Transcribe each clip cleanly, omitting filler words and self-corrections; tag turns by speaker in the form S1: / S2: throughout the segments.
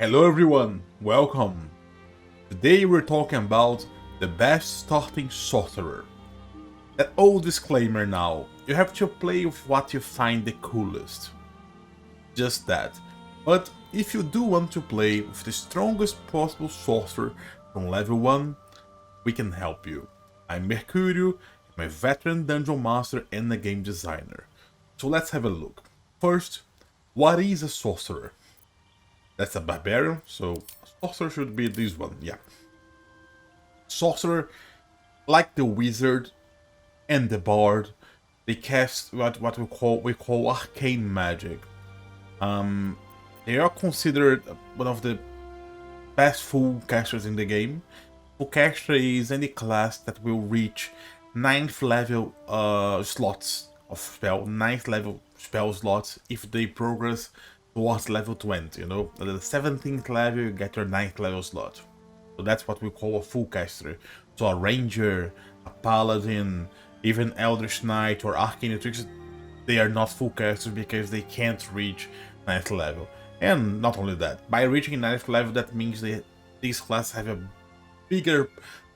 S1: Hello everyone, welcome! Today we're talking about the best starting sorcerer. That old disclaimer now, you have to play with what you find the coolest. Just that. But if you do want to play with the strongest possible sorcerer from level 1, we can help you. I'm Mercurio, I'm a veteran dungeon master and a game designer. So let's have a look. First, what is a sorcerer? That's a barbarian, so sorcerer should be this one, yeah. Sorcerer, like the wizard and the bard, they cast what we call arcane magic. They are considered one of the best full casters in the game. Full caster is any class that will reach 9th level slots of spell, 9th level spell slots if they progress towards level 20, you know? At the 17th level you get your 9th level slot. So that's what we call a full caster. So a ranger, a paladin, even Eldritch Knight or Arcane Tricks, they are not full casters because they can't reach 9th level. And not only that, by reaching 9th level that means these classes have a bigger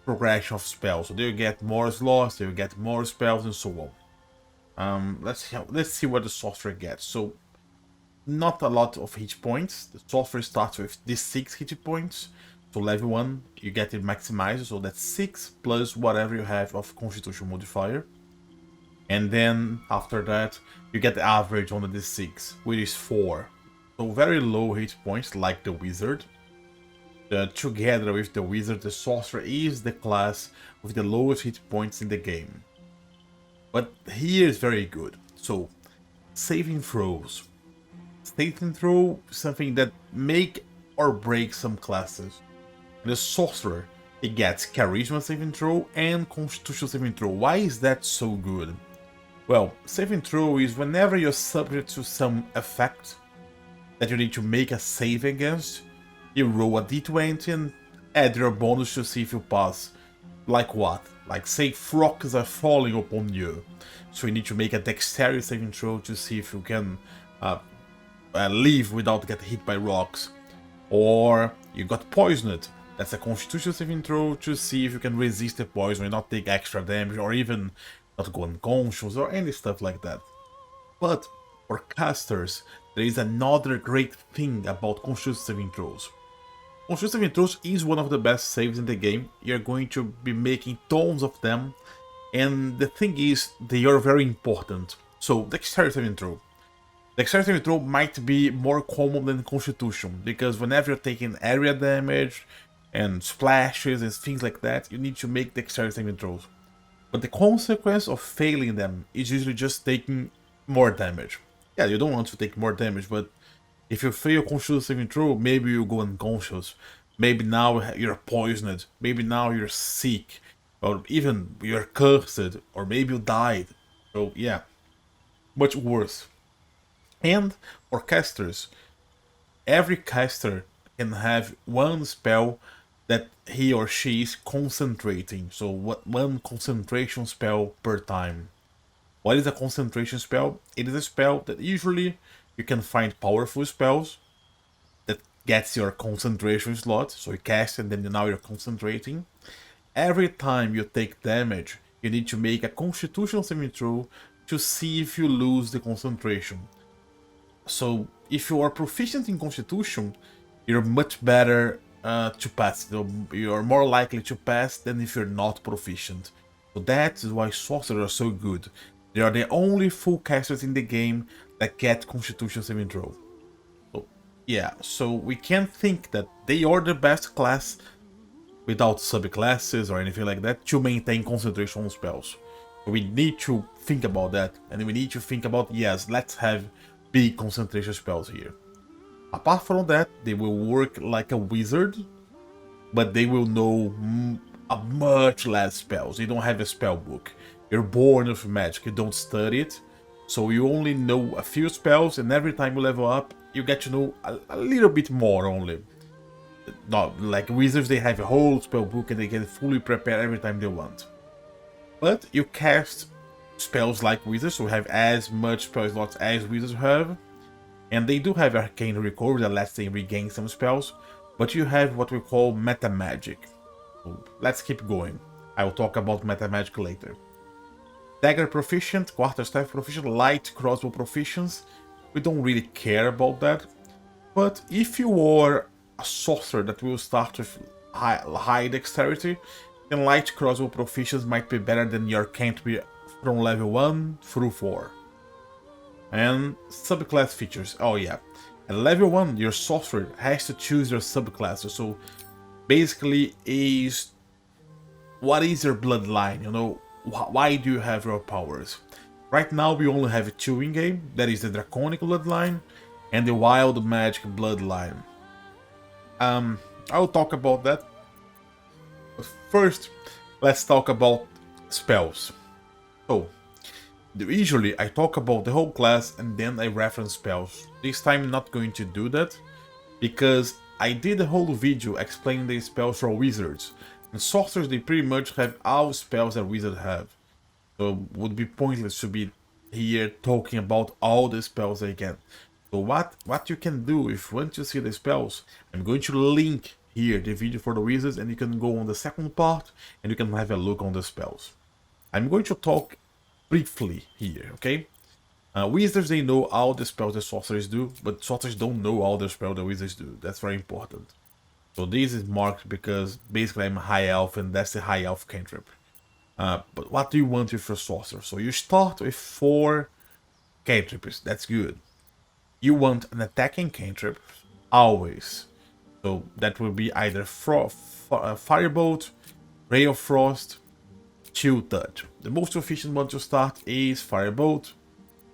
S1: progression of spells. So they'll get more slots, they'll get more spells and so on. Let's see what the sorcerer gets. So not a lot of hit points. The sorcerer starts with these 6 hit points. So level 1 you get it maximized, so that's 6 plus whatever you have of constitution modifier. And then after that you get the average on the d6, which is 4. So very low hit points like the wizard. Together with the wizard, the sorcerer is the class with the lowest hit points in the game. But here is very good. So saving throws. Saving throw is something that make or break some classes. The sorcerer, he gets charisma saving throw and constitution saving throw. Why is that so good? Well, saving throw is whenever you're subject to some effect that you need to make a save against, you roll a d20 and add your bonus to see if you pass. Like what? Like say rocks are falling upon you, so you need to make a dexterity saving throw to see if you can leave without getting hit by rocks. Or you got poisoned. That's a constitution saving throw to see if you can resist the poison and not take extra damage or even not go unconscious or any stuff like that. But for casters, there is another great thing about constitution saving throws. Constitution saving throws is one of the best saves in the game. You're going to be making tons of them, and the thing is, they are very important. So dexterity saving throw. Dexterity saving throw might be more common than constitution, because whenever you're taking area damage and splashes and things like that, you need to make dexterity saving throws. But the consequence of failing them is usually just taking more damage. Yeah, you don't want to take more damage, but if you fail constitution saving throw, maybe you go unconscious. Maybe now you're poisoned. Maybe now you're sick. Or even you're cursed. Or maybe you died. So yeah, much worse. And for casters, every caster can have one spell that he or she is concentrating. So one concentration spell per time. What is a concentration spell? It is a spell that usually you can find powerful spells that gets your concentration slot. So you cast and then now you're concentrating. Every time you take damage, you need to make a constitution saving throw to see if you lose the concentration. So if you are proficient in constitution, you're much better to pass. You're more likely to pass than if you're not proficient. So that is why sorcerers are so good. They are the only full casters in the game that get constitution saving throw. So yeah, so we can't think that they are the best class without subclasses or anything like that to maintain concentration on spells. So we need to think about that, and we need to think about, yes, let's have big concentration spells here. Apart from that, they will work like a wizard, but they will know a much less spells. They don't have a spell book. You're born with magic, you don't study it, so you only know a few spells, and every time you level up, you get to know a little bit more only. Not like wizards, they have a whole spell book and they can fully prepare every time they want. But you cast spells like wizards, so have as much spell slots as wizards have, And they do have Arcane Recovery that lets them regain some spells, but you have what we call Meta Magic. So let's keep going. I will talk about Meta Magic later. Dagger Proficient, Quarterstaff Proficient, Light Crossbow Proficients. We don't really care about that. But if you are a sorcerer that will start with high dexterity, then Light Crossbow Proficients might be better than your cantrip from level 1 through 4. And subclass features. Oh yeah. At level 1, your sorcerer has to choose your subclass. So basically is what is your bloodline, you know, why do you have your powers? Right now we only have 2 in-game, that is the Draconic bloodline and the Wild Magic bloodline. I'll talk about that. But first, let's talk about spells. So, usually I talk about the whole class and then I reference spells. This time I'm not going to do that, because I did a whole video explaining the spells for wizards. And sorcerers, they pretty much have all spells that wizards have. So it would be pointless to be here talking about all the spells they get. So what you can do if you want to see the spells, I'm going to link here the video for the wizards and you can go on the second part and you can have a look on the spells. I'm going to talk briefly here, okay? Wizards, they know all the spells the sorcerers do, but sorcerers don't know all the spells the wizards do. That's very important. So this is marked because basically I'm a high elf and that's the high elf cantrip. But what do you want with your sorcerer? So you start with 4 cantrips, that's good. You want an attacking cantrip, always. So that will be either Firebolt, Ray of Frost, Chill Touch. The most efficient one to start is Firebolt.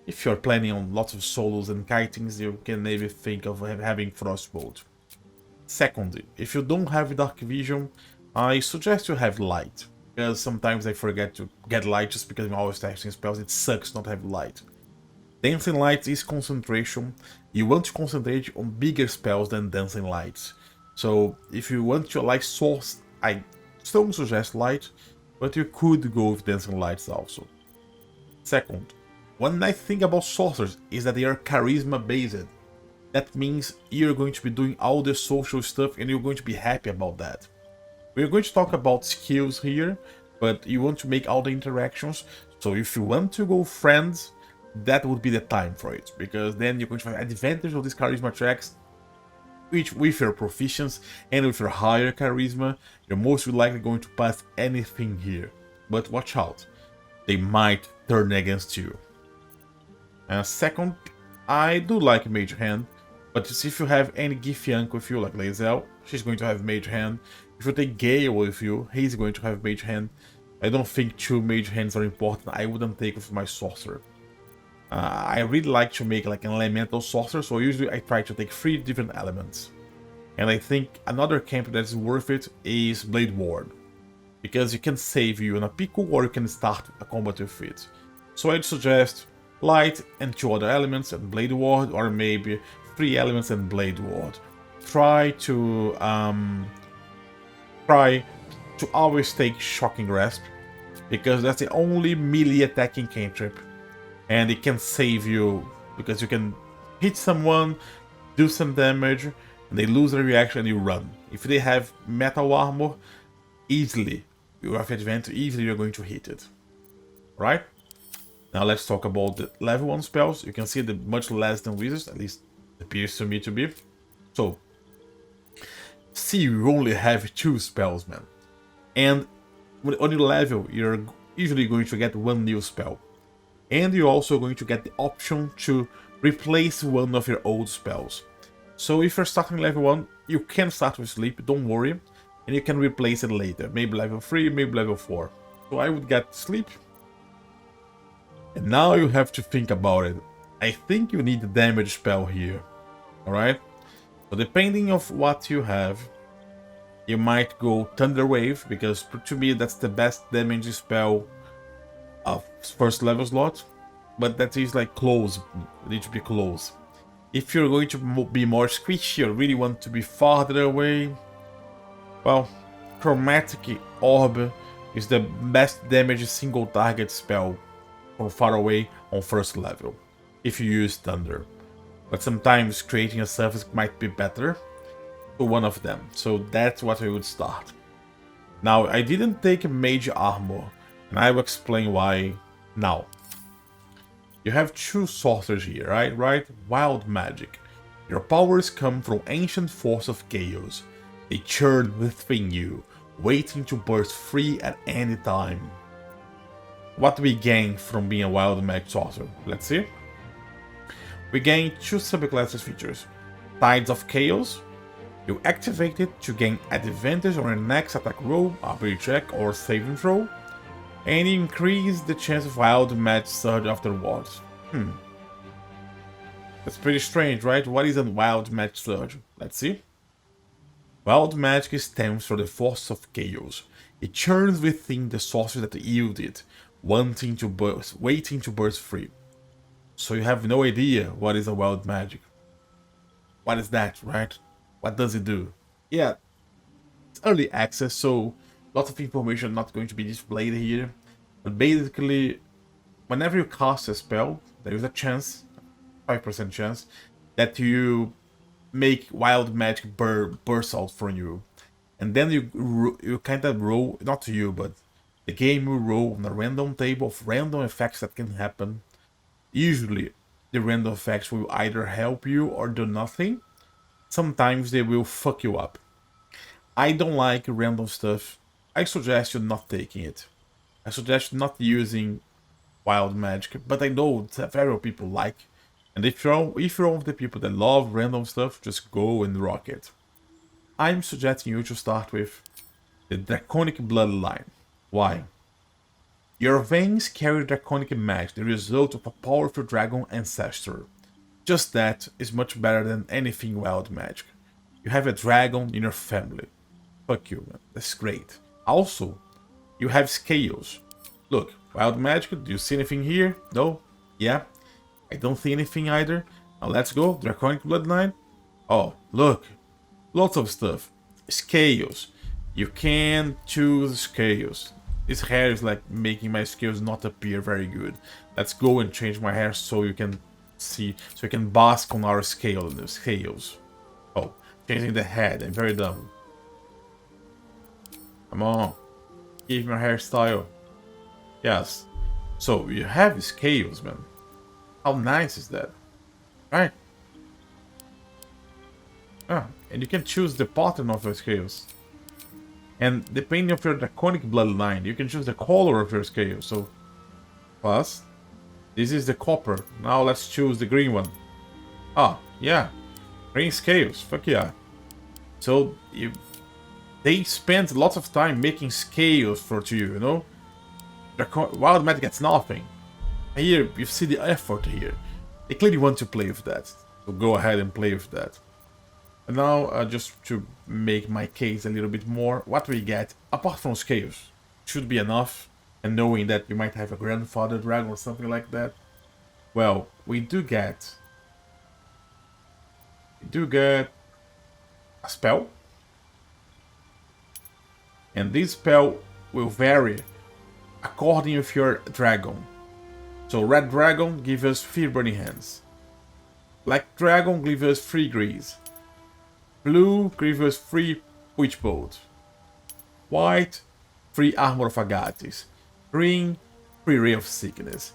S1: If you're planning on lots of solos and kitings, you can maybe think of having Frostbolt. Secondly, if you don't have Dark Vision, I suggest you have Light, because sometimes I forget to get Light just because I'm always testing spells. It sucks not to have Light. Dancing Lights is concentration. You want to concentrate on bigger spells than Dancing Lights. So if you want to like source, I don't suggest Light, but you could go with Dancing Lights also. Second, one nice thing about sorcerers is that they are charisma based. That means you're going to be doing all the social stuff and you're going to be happy about that. We're going to talk about skills here, but you want to make all the interactions. So if you want to go friends, that would be the time for it, because then you're going to have advantage of these charisma tracks, which with your proficiency and with your higher charisma, you're most likely going to pass anything here. But watch out, they might turn against you. And second, I do like Mage Hand, but if you have any Githyank with you, like Lae'zel, she's going to have Mage Hand. If you take Gale with you, he's going to have Mage Hand. I don't think 2 Mage Hands are important. I wouldn't take with my Sorcerer. I really like to make like an elemental sorcerer, so usually I try to take 3 different elements. And I think another camp that is worth it is Blade Ward, because you can save you in a pickle or you can start a combat with it. So I'd suggest Light and 2 other elements and Blade Ward, or maybe 3 elements and Blade Ward. Try to always take Shocking Grasp, because that's the only melee attacking cantrip. And it can save you, because you can hit someone, do some damage, and they lose their reaction and you run. If they have metal armor, easily, you have advantage, easily you're going to hit it. Right? Now let's talk about the level 1 spells. You can see they're much less than wizards, at least it appears to me to be. So, see, you only have 2 spells, man. And on your level, you're usually going to get 1 new spell. And you're also going to get the option to replace one of your old spells. So if you're starting level 1, you can start with Sleep, don't worry, and you can replace it later, maybe level 3, maybe level 4. So I would get Sleep. And now you have to think about it. I think you need a damage spell here, alright? So depending of what you have, you might go Thunder Wave, because to me that's the best damage spell of first level slot, but that is like close, need to be close. If you're going to be more squishy or really want to be farther away, well, Chromatic Orb is the best damage single target spell from far away on first level, if you use Thunder. but sometimes creating a surface might be better to one of them. So that's what I would start. Now, I didn't take mage armor, and I will explain why now. You have two sorcerers here, right? Wild magic. Your powers come from ancient force of chaos. They churn within you, waiting to burst free at any time. What do we gain from being a wild magic sorcerer? Let's see. We gain two subclasses features. Tides of Chaos. You activate it to gain advantage on your next attack roll, ability check, or saving throw, and you increase the chance of wild magic surge afterwards. That's pretty strange, right? What is a wild magic surge? Let's see. Wild magic stems from the force of chaos. It churns within the sorcerer that yield it, waiting to burst free. So you have no idea what is a wild magic. What is that, right? What does it do? Yeah, it's early access, so lots of information not going to be displayed here. But basically, whenever you cast a spell, there is a chance, 5% chance, that you make wild magic burst out from you. And then you kind of roll, not you, but the game will roll on a random table of random effects that can happen. Usually, the random effects will either help you or do nothing. Sometimes they will fuck you up. I don't like random stuff. I suggest you not taking it. I suggest not using wild magic, but I know several people like. And if you're one of the people that love random stuff, just go and rock it. I'm suggesting you to start with the Draconic Bloodline. Why? Your veins carry draconic magic, the result of a powerful dragon ancestor. Just that is much better than anything wild magic. You have a dragon in your family. Fuck you, man. That's great. Also, you have scales. Look, wild magic, do you see anything here? No? Yeah? I don't see anything either. Now let's go, Draconic Bloodline. Oh, look. Lots of stuff. Scales. You can choose scales. This hair is like making my scales not appear very good. Let's go and change my hair so you can see, so you can bask on our scales. Oh, changing the head, I'm very dumb. Come on, give me a hairstyle. Yes, so you have scales, man. How nice is that, right? Ah, and you can choose the pattern of your scales. And depending on your draconic bloodline, you can choose the color of your scales. So, plus, this is the copper. Now let's choose the green one. Ah, yeah, green scales. Fuck yeah. So they spend lots of time making scales for you, you know. Wild magic gets nothing. Here you see the effort here. They clearly want to play with that. So go ahead and play with that. And now, just to make my case a little bit more, what we get, apart from scales, should be enough, and knowing that you might have a grandfather dragon or something like that, well, we do get a spell, and this spell will vary according with your dragon. So red dragon gives us 3 burning hands, black dragon gives us 3 grease, blue gives us 3 witch bolt, white 3 armor of Agatis, green 3 ray of sickness,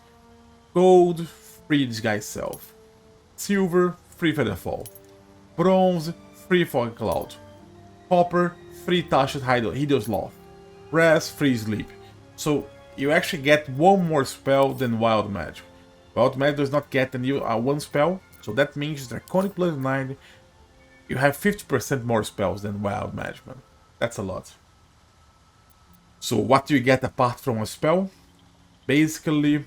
S1: gold 3 disguise self, silver 3 featherfall, bronze 3 fog cloud, copper 3 touched hideous loft, brass 3 sleep. So you actually get one more spell than wild magic. Wild magic does not get one spell, so that means Draconic Bloodline you have 50% more spells than wild magic, man. That's a lot. So what do you get apart from a spell? Basically,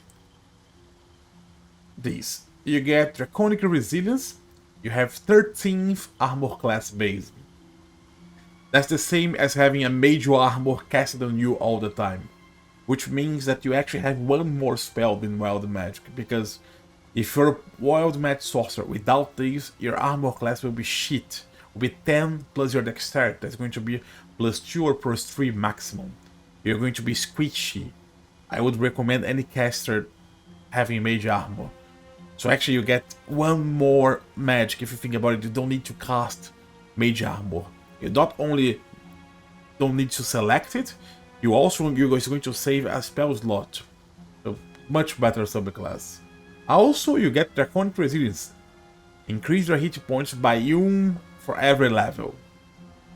S1: these. You get Draconic Resilience. You have 13th armor class base. That's the same as having a major armor casted on you all the time. Which means that you actually have one more spell than wild magic, because if you're a wild magic sorcerer without these, your armor class will be shit. Will be 10 plus your dexterity. That's going to be plus 2 or plus 3 maximum. You're going to be squishy. I would recommend any caster having mage armor. So actually you get one more magic. If you think about it, you don't need to cast Mage Armor. You not only don't need to select it, you're going to save a spell slot. So much better subclass. Also, you get Draconic Resilience. Increase your hit points by 1 for every level.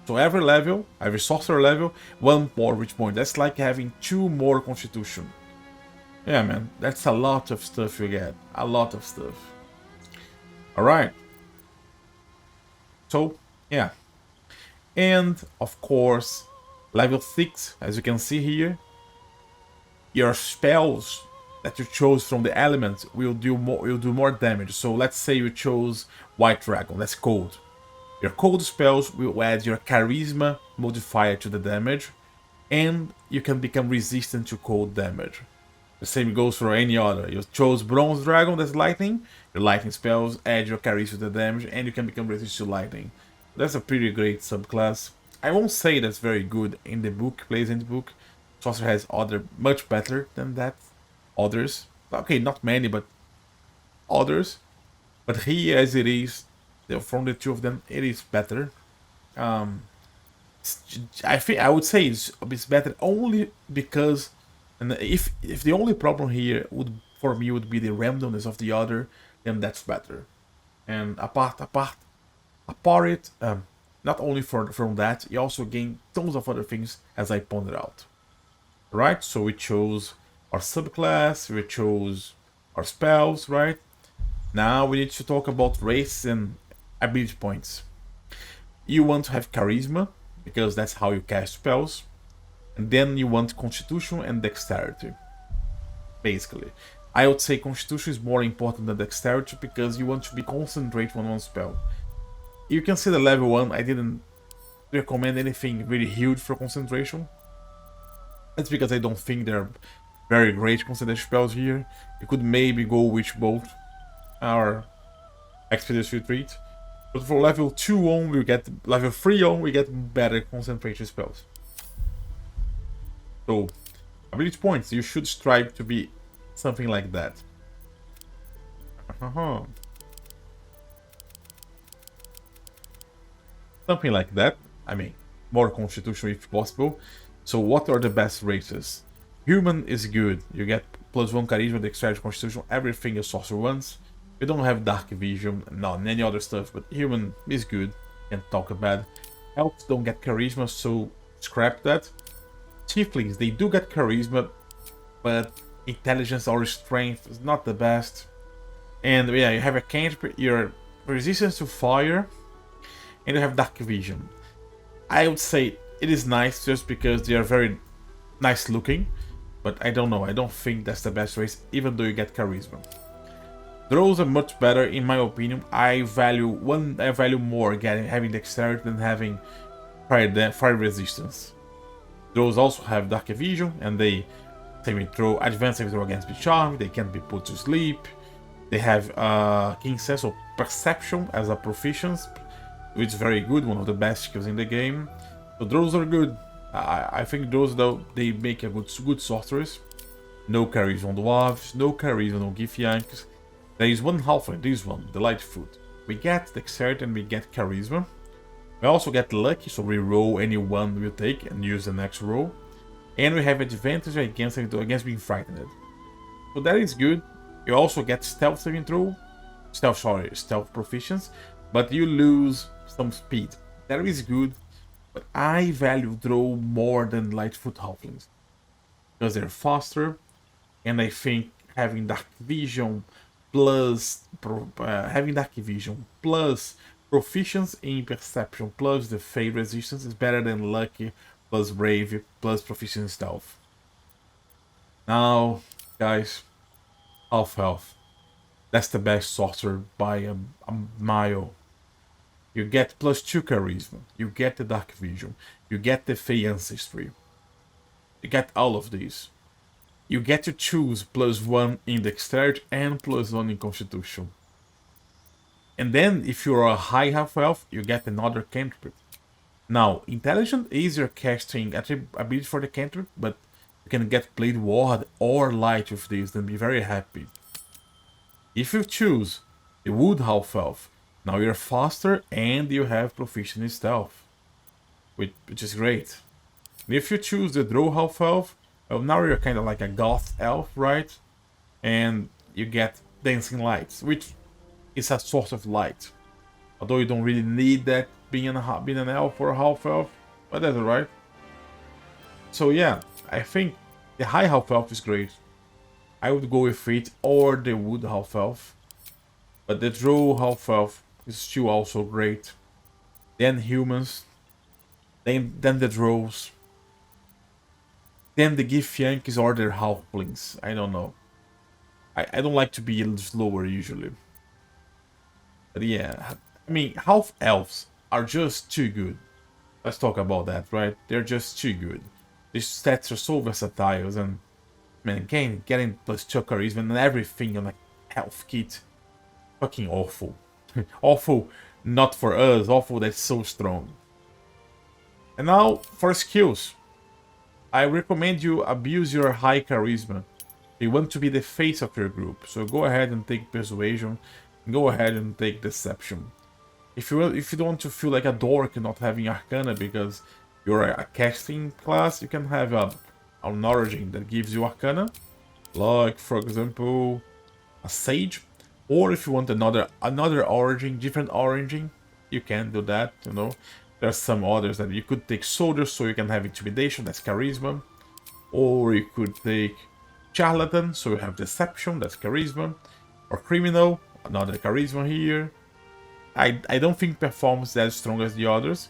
S1: So every level, every sorcerer level, 1 more hit point. That's like having 2 more Constitution. Yeah, man, that's a lot of stuff you get. A lot of stuff. Alright. So, yeah. And, of course, level 6, as you can see here, your spells that you chose from the elements will do more damage. So let's say you chose White Dragon, that's cold. Your cold spells will add your charisma modifier to the damage, and you can become resistant to cold damage. The same goes for any other. You chose Bronze Dragon, that's lightning. Your lightning spells add your charisma to the damage, and you can become resistant to lightning. That's a pretty great subclass. I won't say that's very good in the book, plays in the book. Sorcerer has other much better than that. Others. Okay, not many, but others. But here, as it is, from the two of them, it is better. I would say it's better only because, and if the only problem here for me would be the randomness of the other, then that's better. And apart it, not only from that, you also gain tons of other things, as I pointed out. Right, so we chose our subclass, we chose our spells, right? Now we need to talk about race and ability points. You want to have charisma, because that's how you cast spells. And then you want constitution and dexterity. Basically. I would say constitution is more important than dexterity, because you want to be concentrated on one spell. You can see the level 1, I didn't recommend anything really huge for concentration. That's because I don't think they're very great concentration spells here. You could maybe go Witch Bolt or Expedition Retreat. But for level 2 on, level 3 on, we get better concentration spells. So, ability points, you should strive to be something like that. Something like that. I mean, more constitution if possible. So what are the best races? Human is good. You get +1 charisma, dexterity, constitution, everything a sorcerer wants. You don't have dark vision, not any other stuff, but human is good. Can't talk bad. Elves don't get charisma, so scrap that. Tieflings, they do get charisma, but intelligence or strength is not the best. And yeah, you have a cantrip, your resistance to fire, and you have dark vision. I would say it is nice just because they are very nice looking, but I don't know, I don't think that's the best race, even though you get charisma. Drows are much better in my opinion. I value more having dexterity than having fire resistance. Drows also have dark vision, and they advanced saving throw against be charmed, they can't be put to sleep. They have keen sense of perception as a proficiency, which is very good, one of the best skills in the game. So those are good. I think those though they make a good sorcerers. No charisma on dwarves, no charisma on Githyanks. There is one halfling, this one, the Lightfoot. We get dexterity and we get charisma. We also get lucky, so we roll any one we take and use the next roll. And we have advantage against being frightened. So that is good. You also get stealth saving throw, stealth proficiency, but you lose some speed. That is good. But I value Drow more than Lightfoot Halflings, because they're faster, and I think having Dark Vision plus proficiency in Perception plus the Fade resistance is better than Lucky plus Brave plus proficiency in Stealth. Now, guys, Half Health. That's the best sorcerer by a mile. You get +2 charisma, you get the dark vision, you get the Fey ancestry. You get all of these. You get to choose +1 in dexterity and +1 in constitution. And then if you're a high half health, you get another cantrip. Now, intelligent is your casting ability for the cantrip, but you can get Blade Ward or Light with this and be very happy. If you choose the Wood Half-Elf, now you're faster and you have proficient in stealth, which is great. And if you choose the Drow Half-Elf, well, now you're kind of like a Goth Elf, right? And you get Dancing Lights, which is a source of light. Although you don't really need that being an elf or a half-elf, but that's alright. So yeah, I think the high half-elf is great. I would go with it or the wood half-elf. But the drow half-elf is still also great. Then humans. Then the drows. Then the Githyanks or their halflings. I don't know. I don't like to be slower usually. But yeah, I mean, half-elves are just too good. Let's talk about that, right? They're just too good. These stats are so versatile, and man, getting +2 charisma and everything on a health kit, fucking awful. Awful, not for us, awful that's so strong. And now, for skills. I recommend you abuse your high charisma. You want to be the face of your group, so go ahead and take Persuasion, go ahead and take Deception. If you don't want to feel like a dork not having Arcana because you're a casting class, you can have an origin that gives you Arcana, like for example a Sage. Or if you want another origin, different origin, you can do that. You know, there's some others that you could take Soldier, so you can have Intimidation, that's Charisma, or you could take Charlatan, so you have Deception, that's Charisma, or Criminal, another Charisma here. I don't think performs as strong as the others,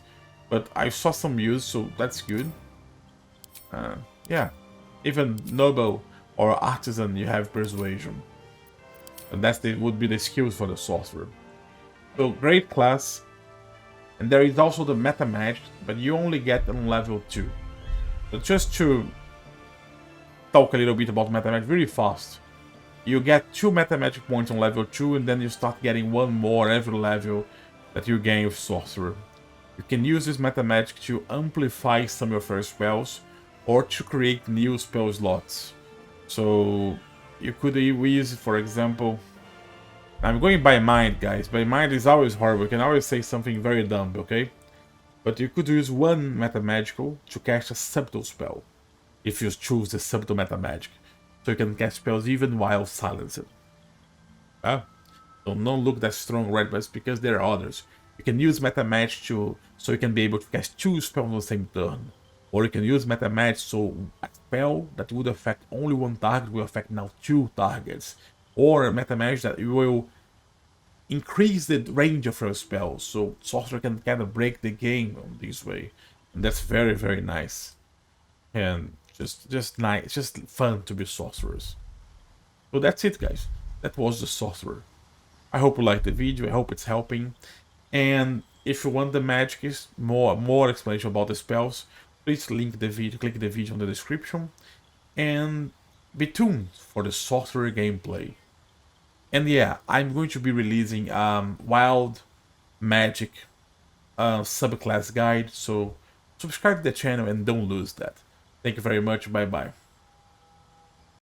S1: but I saw some use, so that's good. Yeah, even Noble or Artisan, you have Persuasion. And would be the skills for the Sorcerer. So, great class. And there is also the Meta Magic, but you only get on level 2. So just to talk a little bit about Meta Magic really fast. You get 2 Meta Magic points on level 2, and then you start getting 1 more every level that you gain with Sorcerer. You can use this Meta Magic to amplify some of your spells, or to create new spell slots. So you could use, for example, I'm going by mind, guys. By mind is always horrible. You can always say something very dumb, okay? But you could use 1 Meta Magical to cast a Subtle spell, if you choose the Subtle Meta Magic. So you can cast spells even while silenced. So don't look that strong, right? But it's because there are others. You can use Meta Magic so you can be able to cast 2 spells on the same turn. Or you can use Meta Magic so a spell that would affect only 1 target will affect now 2 targets. Or Meta Magic that will increase the range of your spells, so Sorcerer can kind of break the game on this way. And that's very, very nice. And just nice, just fun to be Sorcerers. So that's it, guys. That was the Sorcerer. I hope you liked the video, I hope it's helping. And if you want the magic is more explanation about the spells, please click the video in the description. And be tuned for the Sorcerer gameplay. And yeah, I'm going to be releasing Wild Magic subclass guide, so subscribe to the channel and don't lose that. Thank you very much, bye bye.